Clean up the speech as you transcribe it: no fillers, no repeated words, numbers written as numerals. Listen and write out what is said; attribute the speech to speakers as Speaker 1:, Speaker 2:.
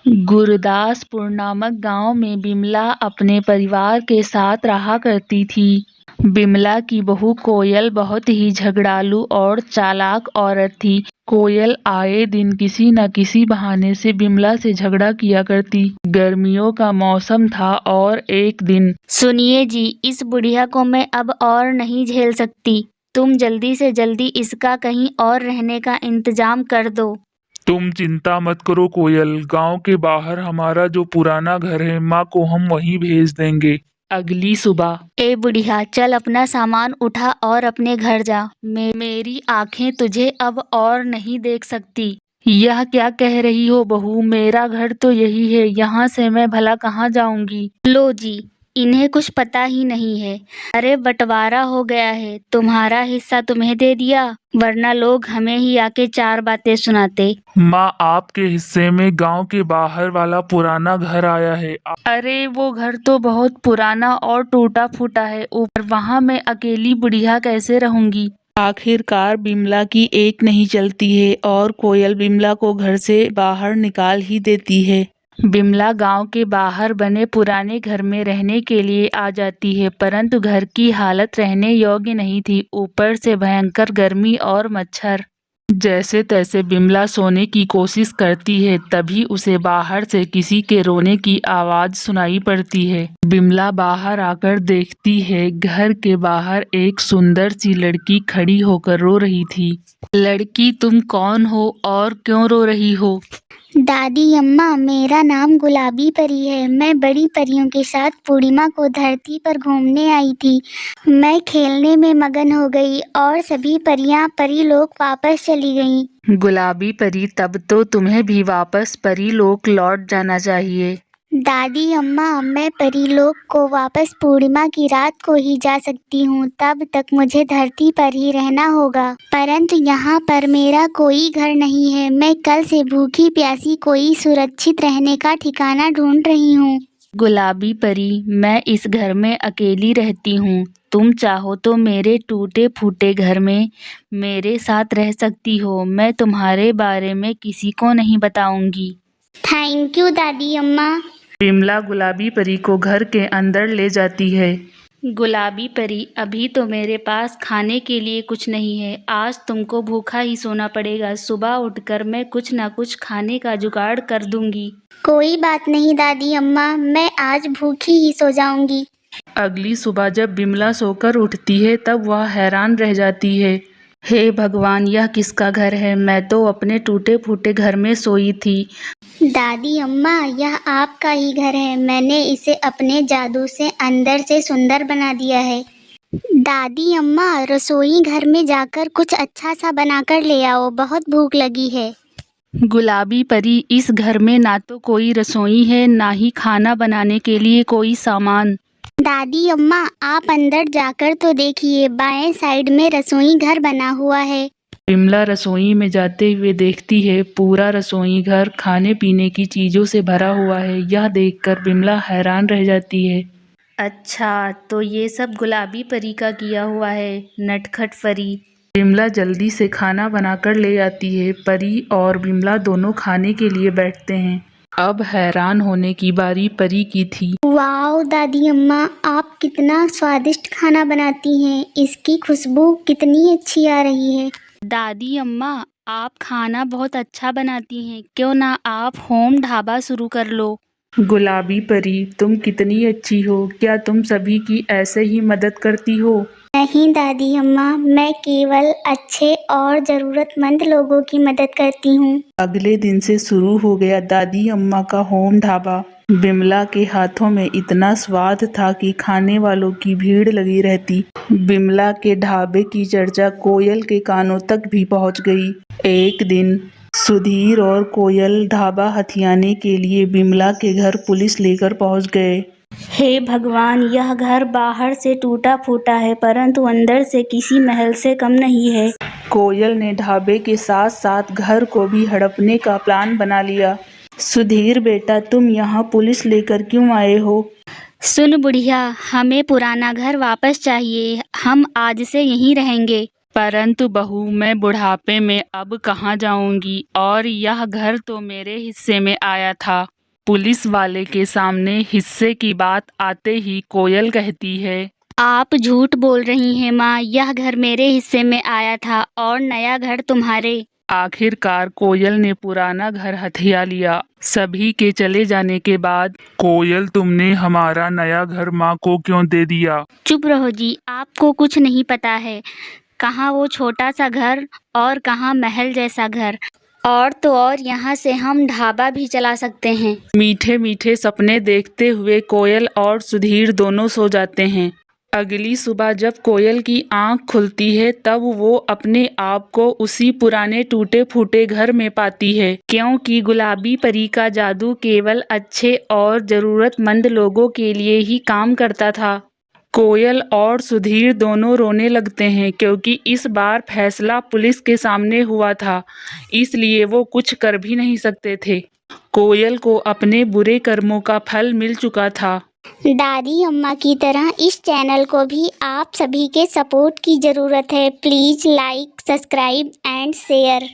Speaker 1: गुरदासपुर नामक गांव में बिमला अपने परिवार के साथ रहा करती थी। बिमला की बहू कोयल बहुत ही झगड़ालू और चालाक औरत थी। कोयल आए दिन किसी न किसी बहाने से बिमला से झगड़ा किया करती। गर्मियों का मौसम था और एक दिन,
Speaker 2: सुनिए जी, इस बुढ़िया को मैं अब और नहीं झेल सकती। तुम जल्दी से जल्दी इसका कहीं और रहने का इंतजाम कर दो।
Speaker 3: तुम चिंता मत करो कोयल, गांव के बाहर हमारा जो पुराना घर है माँ को हम वहीं भेज देंगे।
Speaker 1: अगली सुबह,
Speaker 2: ए बुढ़िया, चल अपना सामान उठा और अपने घर जा। मेरी आंखें तुझे अब और नहीं देख सकती।
Speaker 1: यह क्या कह रही हो बहू? मेरा घर तो यही है, यहाँ से मैं भला कहाँ जाऊंगी?
Speaker 2: लो जी, इन्हें कुछ पता ही नहीं है। अरे बंटवारा हो गया है, तुम्हारा हिस्सा तुम्हें दे दिया, वरना लोग हमें ही आके चार बातें सुनाते।
Speaker 3: माँ, आपके हिस्से में गांव के बाहर वाला पुराना घर आया है।
Speaker 1: अरे वो घर तो बहुत पुराना और टूटा फूटा है, ऊपर वहाँ मैं अकेली बुढ़िया कैसे रहूंगी? आखिरकार बिमला की एक नहीं चलती है और कोयल बिमला को घर से बाहर निकाल ही देती है। बिमला गांव के बाहर बने पुराने घर में रहने के लिए आ जाती है, परंतु घर की हालत रहने योग्य नहीं थी। ऊपर से भयंकर गर्मी और मच्छर। जैसे तैसे बिमला सोने की कोशिश करती है, तभी उसे बाहर से किसी के रोने की आवाज सुनाई पड़ती है। बिमला बाहर आकर देखती है, घर के बाहर एक सुंदर सी लड़की खड़ी होकर रो रही थी। लड़की, तुम कौन हो और क्यों रो रही हो?
Speaker 4: दादी अम्मा, मेरा नाम गुलाबी परी है। मैं बड़ी परियों के साथ पूर्णिमा को धरती पर घूमने आई थी। मैं खेलने में मगन हो गई और सभी परी लोग वापस चली गईं।
Speaker 1: गुलाबी परी, तब तो तुम्हें भी वापस परी लोक लौट जाना चाहिए।
Speaker 4: दादी अम्मा, मैं परीलोक को वापस पूर्णिमा की रात को ही जा सकती हूँ, तब तक मुझे धरती पर ही रहना होगा। परंतु यहाँ पर मेरा कोई घर नहीं है। मैं कल से भूखी प्यासी कोई सुरक्षित रहने का ठिकाना ढूंढ रही हूँ।
Speaker 1: गुलाबी परी, मैं इस घर में अकेली रहती हूँ। तुम चाहो तो मेरे टूटे फूटे घर में मेरे साथ रह सकती हो। मैं तुम्हारे बारे में किसी को नहीं बताऊंगी।
Speaker 4: थैंक यू दादी अम्मा।
Speaker 1: बिमला गुलाबी परी को घर के अंदर ले जाती है। गुलाबी परी, अभी तो मेरे पास खाने के लिए कुछ नहीं है। आज तुमको भूखा ही सोना पड़ेगा। सुबह उठकर मैं कुछ ना कुछ खाने का जुगाड़ कर दूंगी।
Speaker 4: कोई बात नहीं दादी अम्मा, मैं आज भूखी ही सो जाऊंगी।
Speaker 1: अगली सुबह जब बिमला सोकर उठती है, तब वह हैरान रह जाती है। हे भगवान, यह किसका घर है? मैं तो अपने टूटे फूटे घर में सोई थी।
Speaker 4: दादी अम्मा, यह आपका ही घर है। मैंने इसे अपने जादू से अंदर से सुंदर बना दिया है। दादी अम्मा, रसोई घर में जाकर कुछ अच्छा सा बनाकर ले आओ, बहुत भूख लगी है।
Speaker 1: गुलाबी परी, इस घर में ना तो कोई रसोई है, ना ही खाना बनाने के लिए कोई सामान।
Speaker 4: दादी अम्मा, आप अंदर जाकर तो देखिए, बाएं साइड में रसोई घर बना हुआ है।
Speaker 1: बिमला रसोई में जाते हुए देखती है, पूरा रसोई घर खाने पीने की चीजों से भरा हुआ है। यह देखकर बिमला हैरान रह जाती है। अच्छा, तो ये सब गुलाबी परी का किया हुआ है, नटखट परी। बिमला जल्दी से खाना बनाकर ले आती है। परी और बिमला दोनों खाने के लिए बैठते हैं। अब हैरान होने की बारी परी की थी।
Speaker 4: वाओ दादी अम्मा, आप कितना स्वादिष्ट खाना बनाती हैं। इसकी खुशबू कितनी अच्छी आ रही है।
Speaker 2: दादी अम्मा, आप खाना बहुत अच्छा बनाती हैं, क्यों ना आप होम ढाबा शुरू कर लो।
Speaker 1: गुलाबी परी, तुम कितनी अच्छी हो। क्या तुम सभी की ऐसे ही मदद करती हो?
Speaker 4: नहीं दादी अम्मा, मैं केवल अच्छे और ज़रूरतमंद लोगों की मदद करती हूँ।
Speaker 1: अगले दिन से शुरू हो गया दादी अम्मा का होम ढाबा। बिमला के हाथों में इतना स्वाद था कि खाने वालों की भीड़ लगी रहती। बिमला के ढाबे की चर्चा कोयल के कानों तक भी पहुंच गई। एक दिन सुधीर और कोयल ढाबा हथियाने के लिए बिमला के घर पुलिस लेकर पहुंच गए।
Speaker 2: हे भगवान, यह घर बाहर से टूटा फूटा है, परंतु अंदर से किसी महल से कम नहीं है।
Speaker 1: कोयल ने ढाबे के साथ साथ घर को भी हड़पने का प्लान बना लिया। सुधीर बेटा, तुम यहाँ पुलिस लेकर क्यों आए हो?
Speaker 2: सुन बुढ़िया, हमें पुराना घर वापस चाहिए। हम आज से यहीं रहेंगे।
Speaker 1: परंतु बहू, मैं बुढ़ापे में अब कहाँ जाऊंगी, और यह घर तो मेरे हिस्से में आया था। पुलिस वाले के सामने हिस्से की बात आते ही कोयल कहती है,
Speaker 2: आप झूठ बोल रही हैं माँ, यह घर मेरे हिस्से में आया था और नया घर तुम्हारे।
Speaker 1: आखिरकार कोयल ने पुराना घर हथिया लिया। सभी के चले जाने के बाद
Speaker 3: कोयल, तुमने हमारा नया घर माँ को क्यों दे दिया?
Speaker 2: चुप रहो जी, आपको कुछ नहीं पता है। कहाँ वो छोटा सा घर और कहाँ महल जैसा घर, और तो और यहाँ से हम ढाबा भी चला सकते हैं।
Speaker 1: मीठे मीठे सपने देखते हुए कोयल और सुधीर दोनों सो जाते हैं। अगली सुबह जब कोयल की आंख खुलती है तब वो अपने आप को उसी पुराने टूटे फूटे घर में पाती है, क्योंकि गुलाबी परी का जादू केवल अच्छे और जरूरतमंद लोगों के लिए ही काम करता था। कोयल और सुधीर दोनों रोने लगते हैं, क्योंकि इस बार फैसला पुलिस के सामने हुआ था, इसलिए वो कुछ कर भी नहीं सकते थे। कोयल को अपने बुरे कर्मों का फल मिल चुका था।
Speaker 4: दादी अम्मा की तरह इस चैनल को भी आप सभी के सपोर्ट की ज़रूरत है। Please like, subscribe and share.